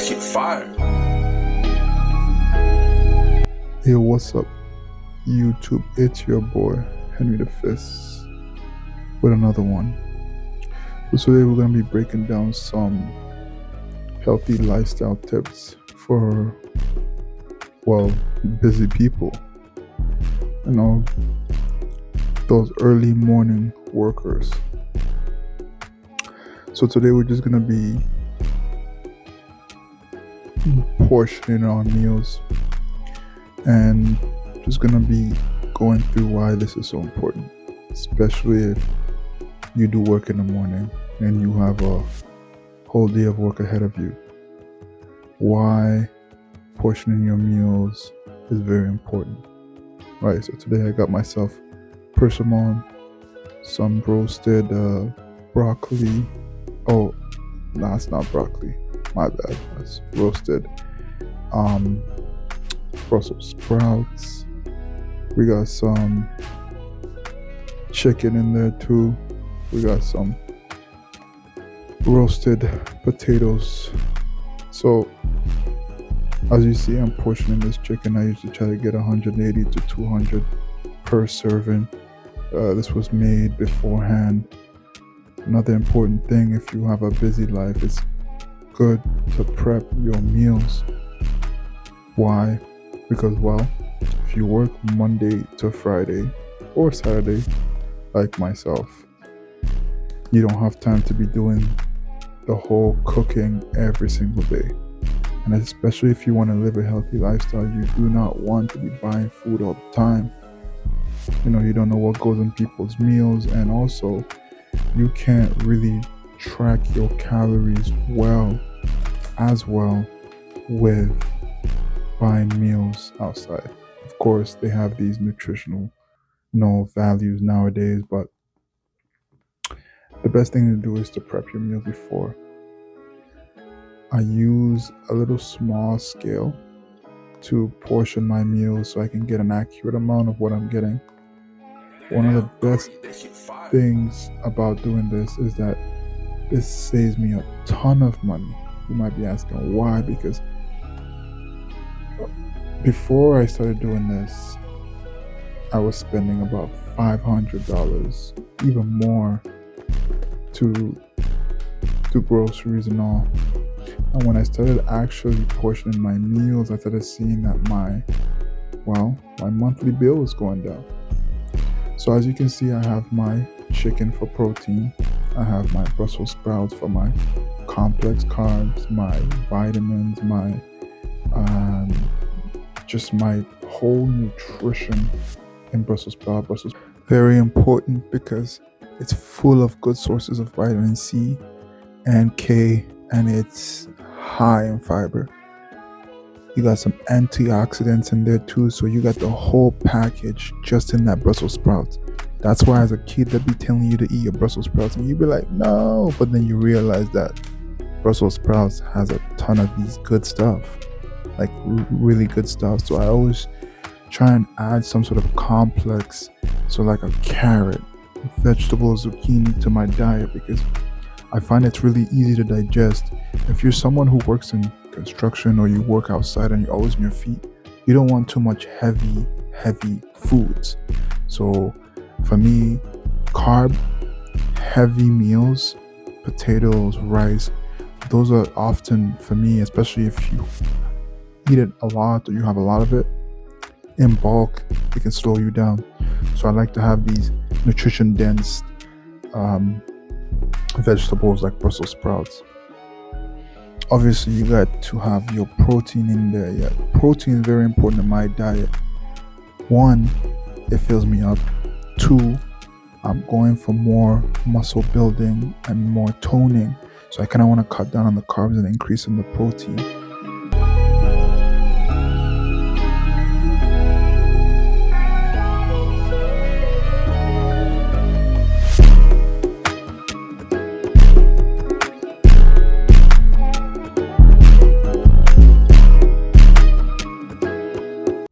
That shit fire. Hey, what's up, YouTube? It's your boy, Henry the Fist, with another one. So today we're going to be breaking down some healthy lifestyle tips for, busy people. You know, those early morning workers. So today we're just going to be portioning our meals and just going to be going through why this is so important, especially if you do work in the morning and you have a whole day of work ahead of you. Why portioning your meals is very important. Right, so today I got myself persimmon, some roasted broccoli. Oh, no, it's not broccoli. My bad. That's roasted Brussels sprouts. We got some chicken in there too. We got some roasted potatoes. So as you see, I'm portioning this chicken. I usually try to get 180 to 200 per serving. This was made beforehand. Another important thing, if you have a busy life, it's good to prep your meals. Why? Because, if you work Monday to Friday or Saturday, like myself, you don't have time to be doing the whole cooking every single day. And especially if you want to live a healthy lifestyle, you do not want to be buying food all the time. You don't know what goes in people's meals, and also you can't really track your calories well with buying meals outside. Of course, they have these nutritional values nowadays, but the best thing to do is to prep your meal before. I use a little small scale to portion my meals so I can get an accurate amount of what I'm getting. One of the best things about doing this is that this saves me a ton of money. You might be asking why, because before I started doing this, I was spending about $500, even more, to groceries and all. And when I started actually portioning my meals, I started seeing that my monthly bill was going down. So as you can see, I have my chicken for protein. I have my Brussels sprouts for my complex carbs, my vitamins, my just my whole nutrition in Brussels sprouts. Very important because it's full of good sources of vitamin C and K, and it's high in fiber. You got some antioxidants in there too, so you got the whole package just in that Brussels sprouts. That's why as a kid they'd be telling you to eat your Brussels sprouts and you'd be like, no, but then you realize that Brussels sprouts has a ton of these good stuff, like really good stuff. So I always try and add some sort of complex, so like a carrot, vegetables, zucchini to my diet, because I find it's really easy to digest. If you're someone who works in construction or you work outside and you're always on your feet, you don't want too much heavy foods. So for me, carb heavy meals, potatoes, rice, those are often, for me, especially if you eat it a lot or you have a lot of it in bulk, it can slow you down. So I like to have these nutrition dense vegetables like Brussels sprouts. Obviously, you got to have your protein in there. Yeah, protein is very important in my diet. 1, it fills me up. 2, I'm going for more muscle building and more toning. So I kind of want to cut down on the carbs and increase in the protein.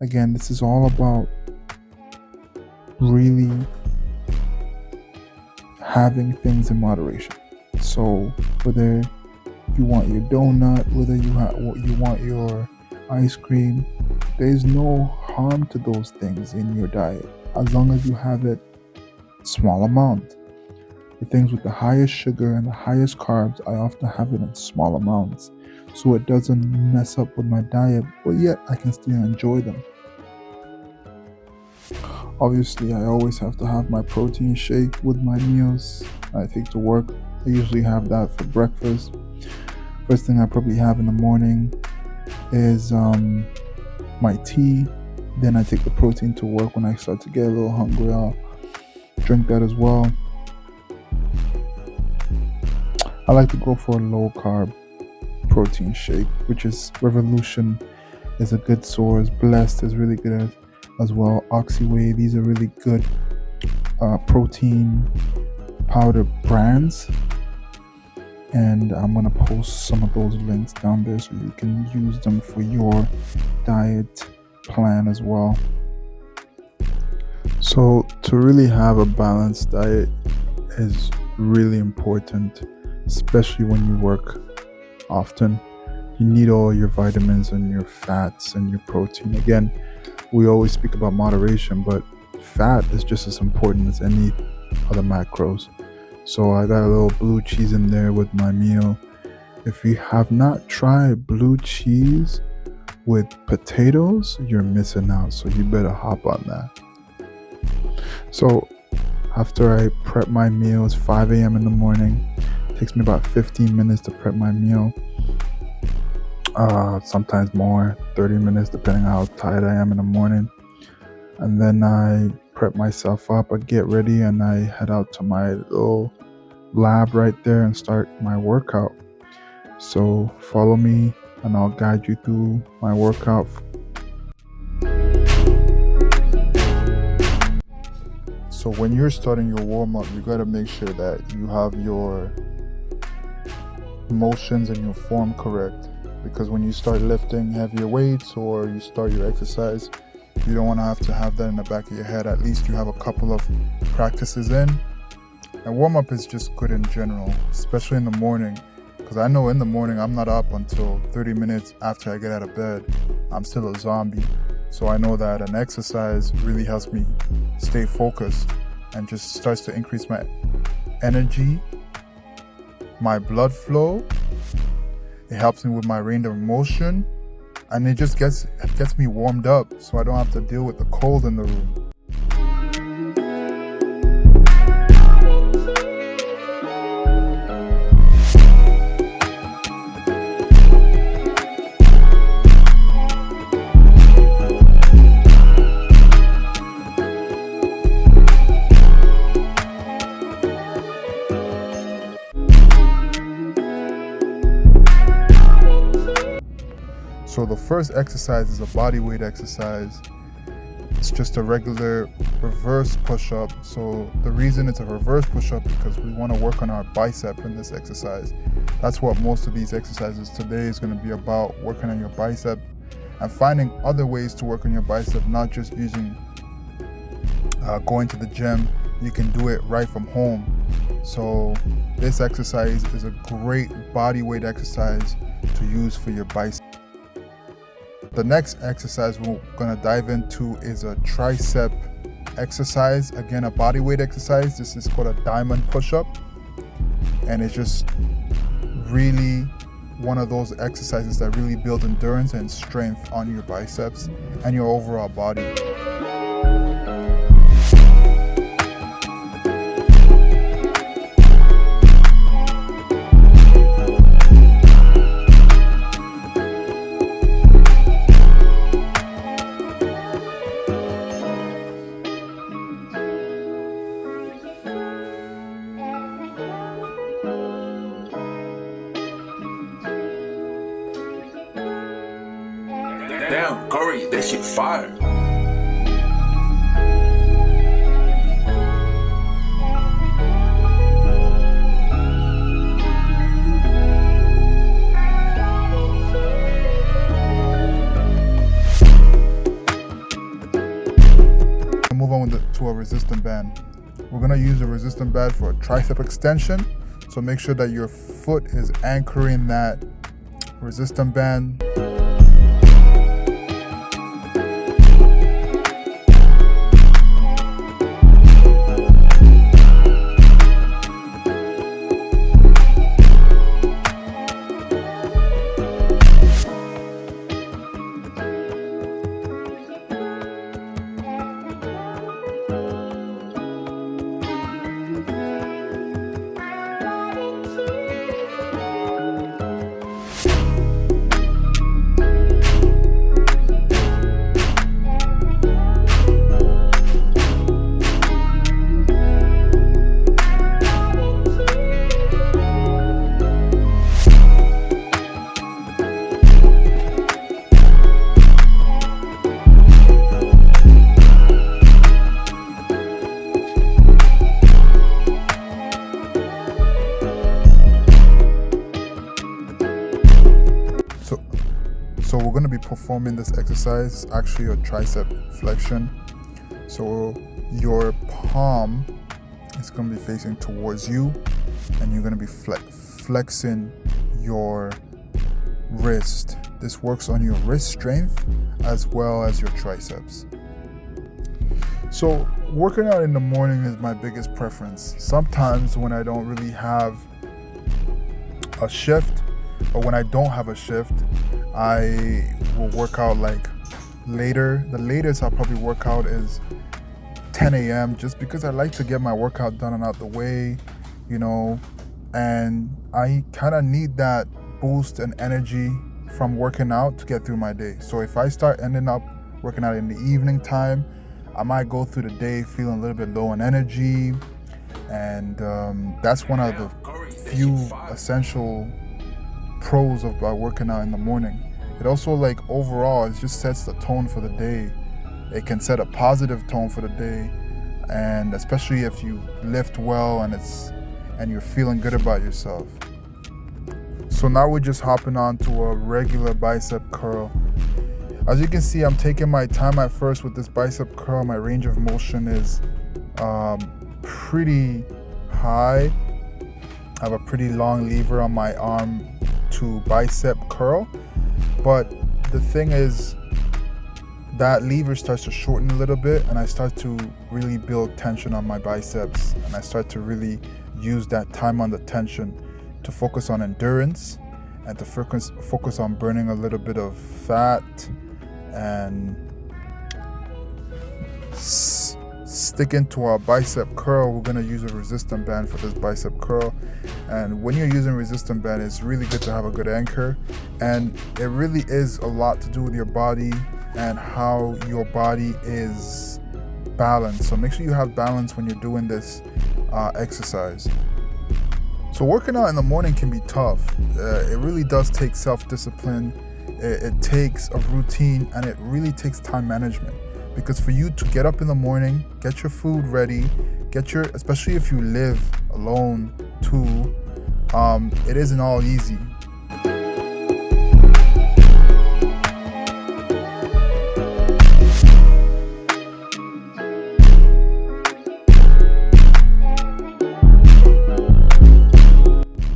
Again, this is all about really having things in moderation. So whether you want your donut, whether you want your ice cream. There's no harm to those things in your diet as long as you have it small amount. The things with the highest sugar and the highest carbs, I often have it in small amounts, so it doesn't mess up with my diet, but yet I can still enjoy them. Obviously, I always have to have my protein shake with my meals I take to work. I usually have that for breakfast. First thing I probably have in the morning is my tea. Then I take the protein to work. When I start to get a little hungry, I'll drink that as well. I like to go for a low carb protein shake, which is Revolution is a good source. Blessed is really good as well. OxyWhey, these are really good protein powder brands, and I'm gonna post some of those links down there so you can use them for your diet plan as well. So to really have a balanced diet is really important, especially when you work often. You need all your vitamins and your fats and your protein. Again, we always speak about moderation, but fat is just as important as any other macros. So I got a little blue cheese in there with my meal. If you have not tried blue cheese with potatoes, you're missing out, so you better hop on that. So after I prep my meal, it's 5 a.m. in the morning. It takes me about 15 minutes to prep my meal. Sometimes more, 30 minutes depending on how tired I am in the morning. And then I prep myself up, I get ready, and I head out to my little lab right there and start my workout. So follow me and I'll guide you through my workout. So when you're starting your warm-up, you got to make sure that you have your motions and your form correct, because when you start lifting heavier weights or you start your exercise, you don't want to have that in the back of your head. At least you have a couple of practices in. And warm-up is just good in general, especially in the morning, because I know in the morning I'm not up until 30 minutes after I get out of bed. I'm still a zombie. So I know that an exercise really helps me stay focused and just starts to increase my energy, my blood flow. It helps me with my range of motion, and it just gets me warmed up so I don't have to deal with the cold in the room. So the first exercise is a body weight exercise. It's just a regular reverse push-up. So the reason it's a reverse push-up because we want to work on our bicep in this exercise. That's what most of these exercises today is going to be about, working on your bicep and finding other ways to work on your bicep, not just using going to the gym. You can do it right from home. So this exercise is a great body weight exercise to use for your bicep. The next exercise we're going to dive into is a tricep exercise. Again, a body weight exercise. This is called a diamond push-up. And it's just really one of those exercises that really build endurance and strength on your biceps and your overall body. Damn, Corey, that shit fire. Move on to a resistant band. We're gonna use a resistant band for a tricep extension. So make sure that your foot is anchoring that resistance band. So we're going to be performing this exercise, actually a tricep flexion. So your palm is going to be facing towards you, and you're going to be flexing your wrist. This works on your wrist strength as well as your triceps. So working out in the morning is my biggest preference. Sometimes when I don't really have a shift, or when I don't have a shift, I will work out like later. The latest I'll probably work out is 10 a.m. just because I like to get my workout done and out the way, and I kind of need that boost and energy from working out to get through my day. So if I start ending up working out in the evening time, I might go through the day feeling a little bit low on energy, and that's one of the few essential pros of working out in the morning. It also, overall, it just sets the tone for the day. It can set a positive tone for the day, and especially if you lift well and you're feeling good about yourself. So now we're just hopping on to a regular bicep curl. As you can see, I'm taking my time at first with this bicep curl. My range of motion is pretty high. I have a pretty long lever on my arm to bicep curl, but the thing is that lever starts to shorten a little bit, and I start to really build tension on my biceps, and I start to really use that time on the tension to focus on endurance and to focus on burning a little bit of fat and sticking to our bicep curl. We're going to use a resistance band for this bicep curl, and when you're using resistance band, it's really good to have a good anchor, and it really is a lot to do with your body and how your body is balanced. So make sure you have balance when you're doing this exercise. So working out in the morning can be tough. It really does take self-discipline. It takes a routine, and it really takes time management. Because for you to get up in the morning, get your food ready, especially if you live alone too, it isn't all easy.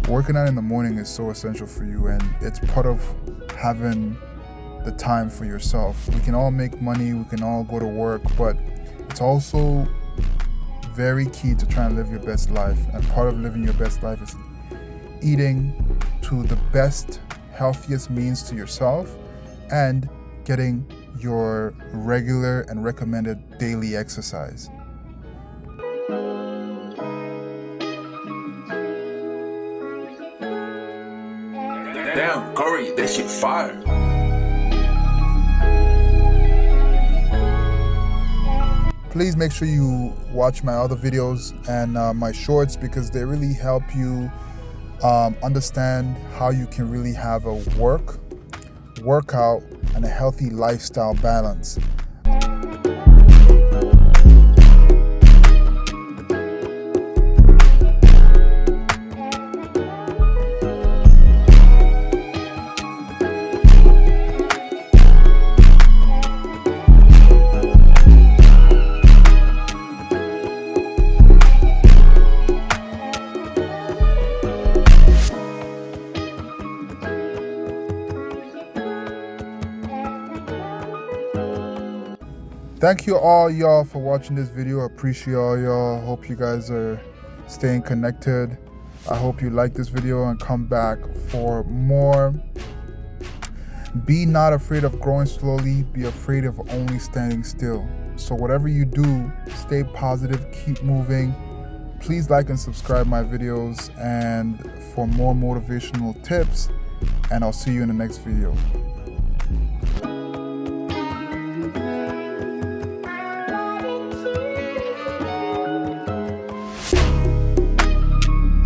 Working out in the morning is so essential for you, and it's part of having the time for yourself. We can all make money, we can all go to work, but it's also very key to try and live your best life. And part of living your best life is eating to the best, healthiest means to yourself, and getting your regular and recommended daily exercise. Damn, Corey, that shit fire. Please make sure you watch my other videos and my shorts, because they really help you understand how you can really have a workout, and a healthy lifestyle balance. Thank you all y'all for watching this video. I appreciate all y'all. Hope you guys are staying connected. I hope you like this video and come back for more. Be not afraid of growing slowly. Be afraid of only standing still. So whatever you do, stay positive, keep moving. Please like and subscribe my videos and for more motivational tips, and I'll see you in the next video.